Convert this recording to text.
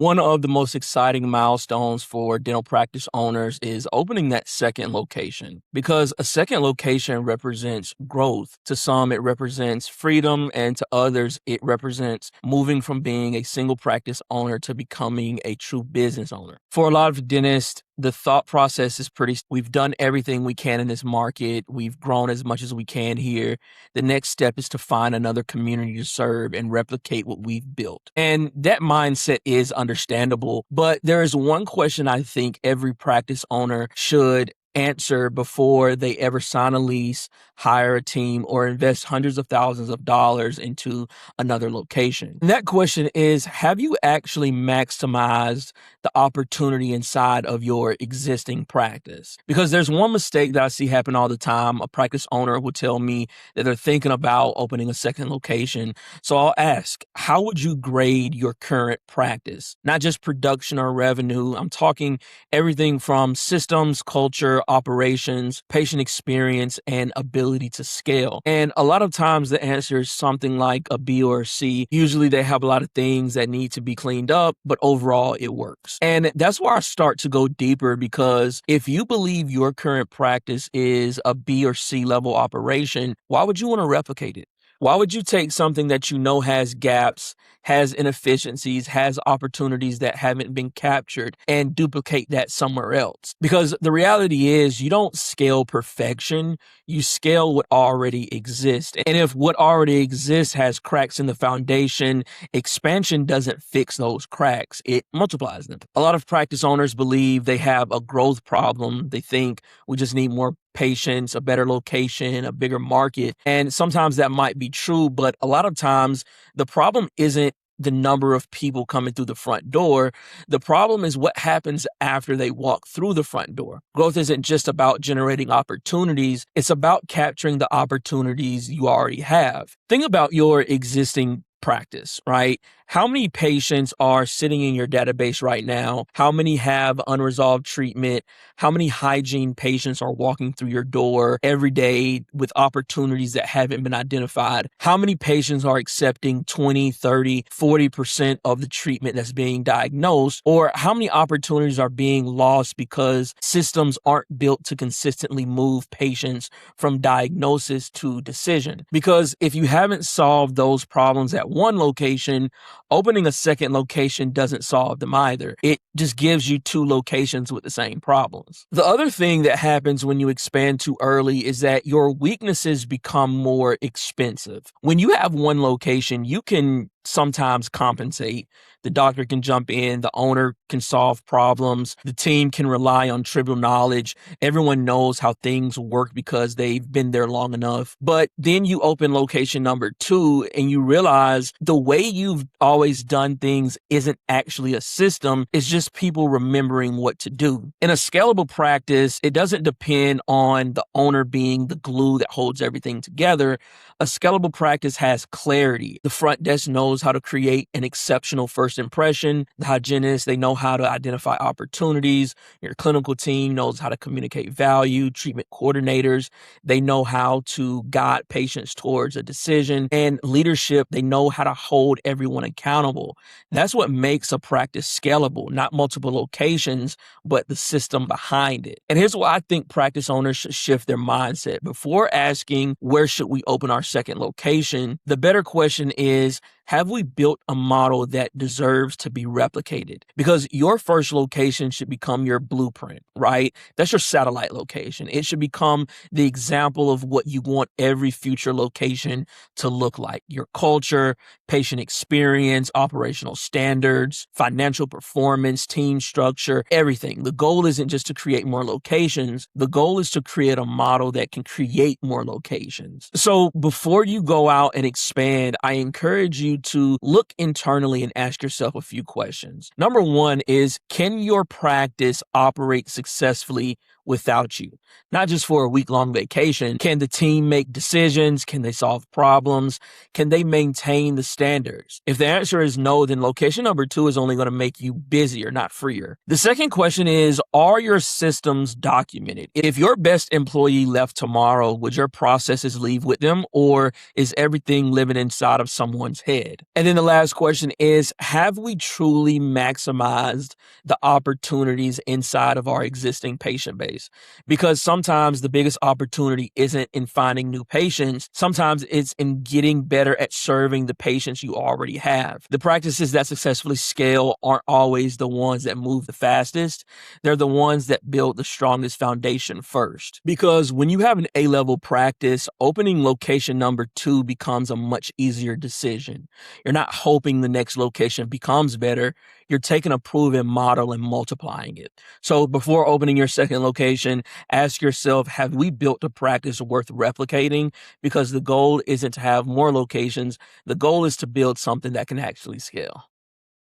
One of the most exciting milestones for dental practice owners is opening that second location because a second location represents growth. To some, it represents freedom, and to others, it represents moving from being a single practice owner to becoming a true business owner. For a lot of dentists, the thought process is we've done everything we can in this market. We've grown as much as we can here. The next step is to find another community to serve and replicate what we've built. And that mindset is understandable, but there is one question I think every practice owner should answer before they ever sign a lease, hire a team, or invest hundreds of thousands of dollars into another location. And that question is, have you actually maximized the opportunity inside of your existing practice? Because there's one mistake that I see happen all the time. A practice owner will tell me that they're thinking about opening a second location. So I'll ask, how would you grade your current practice? Not just production or revenue. I'm talking everything from systems, culture, operations, patient experience, and ability to scale. And a lot of times the answer is something like a B or a C. Usually they have a lot of things that need to be cleaned up, but overall it works. And that's where I start to go deeper, because if you believe your current practice is a B or C level operation, why would you want to replicate it? Why would you take something that you know has gaps, has inefficiencies, has opportunities that haven't been captured, and duplicate that somewhere else? Because the reality is, you don't scale perfection, you scale what already exists. And if what already exists has cracks in the foundation, expansion doesn't fix those cracks, it multiplies them. A lot of practice owners believe they have a growth problem. They think we just need more patients, a better location, a bigger market. And sometimes that might be true, but a lot of times the problem isn't the number of people coming through the front door. The problem is what happens after they walk through the front door. Growth isn't just about generating opportunities. It's about capturing the opportunities you already have. Think about your existing practice, right? How many patients are sitting in your database right now? How many have unresolved treatment? How many hygiene patients are walking through your door every day with opportunities that haven't been identified? How many patients are accepting 20, 30, 40% of the treatment that's being diagnosed? Or how many opportunities are being lost because systems aren't built to consistently move patients from diagnosis to decision? Because if you haven't solved those problems at one location, opening a second location doesn't solve them either. It just gives you two locations with the same problems. The other thing that happens when you expand too early is that your weaknesses become more expensive. When you have one location, you can sometimes compensate. The doctor can jump in, the owner can solve problems, the team can rely on trivial knowledge. Everyone knows how things work because they've been there long enough. But then you open location number 2 and you realize the way you've always done things isn't actually a system. It's just people remembering what to do. In a scalable practice, it doesn't depend on the owner being the glue that holds everything together. A scalable practice has clarity. The front desk knows how to create an exceptional first impression. The hygienist, they know how to identify opportunities. Your clinical team knows how to communicate value. Treatment coordinators, they know how to guide patients towards a decision. And leadership, they know how to hold everyone accountable. That's what makes a practice scalable, not multiple locations, but the system behind it. And here's why I think practice owners should shift their mindset. Before asking, where should we open our second location, the better question is, have we built a model that deserves to be replicated? Because your first location should become your blueprint, right? That's your satellite location. It should become the example of what you want every future location to look like. Your culture, patient experience, operational standards, financial performance, team structure, everything. The goal isn't just to create more locations. The goal is to create a model that can create more locations. So before you go out and expand, I encourage you to look internally and ask yourself a few questions. Number one is, can your practice operate successfully without you? Not just for a week-long vacation. Can the team make decisions? Can they solve problems? Can they maintain the standards? If the answer is no, then location number 2 is only going to make you busier, not freer. The second question is, are your systems documented? If your best employee left tomorrow, would your processes leave with them, or is everything living inside of someone's head? And then the last question is, have we truly maximized the opportunities inside of our existing patient base? Because sometimes the biggest opportunity isn't in finding new patients. Sometimes it's in getting better at serving the patients you already have. The practices that successfully scale aren't always the ones that move the fastest. They're the ones that build the strongest foundation first. Because when you have an A-level practice, opening location number 2 becomes a much easier decision. You're not hoping the next location becomes better. You're taking a proven model and multiplying it. So before opening your second location, ask yourself, have we built a practice worth replicating? Because the goal isn't to have more locations. The goal is to build something that can actually scale.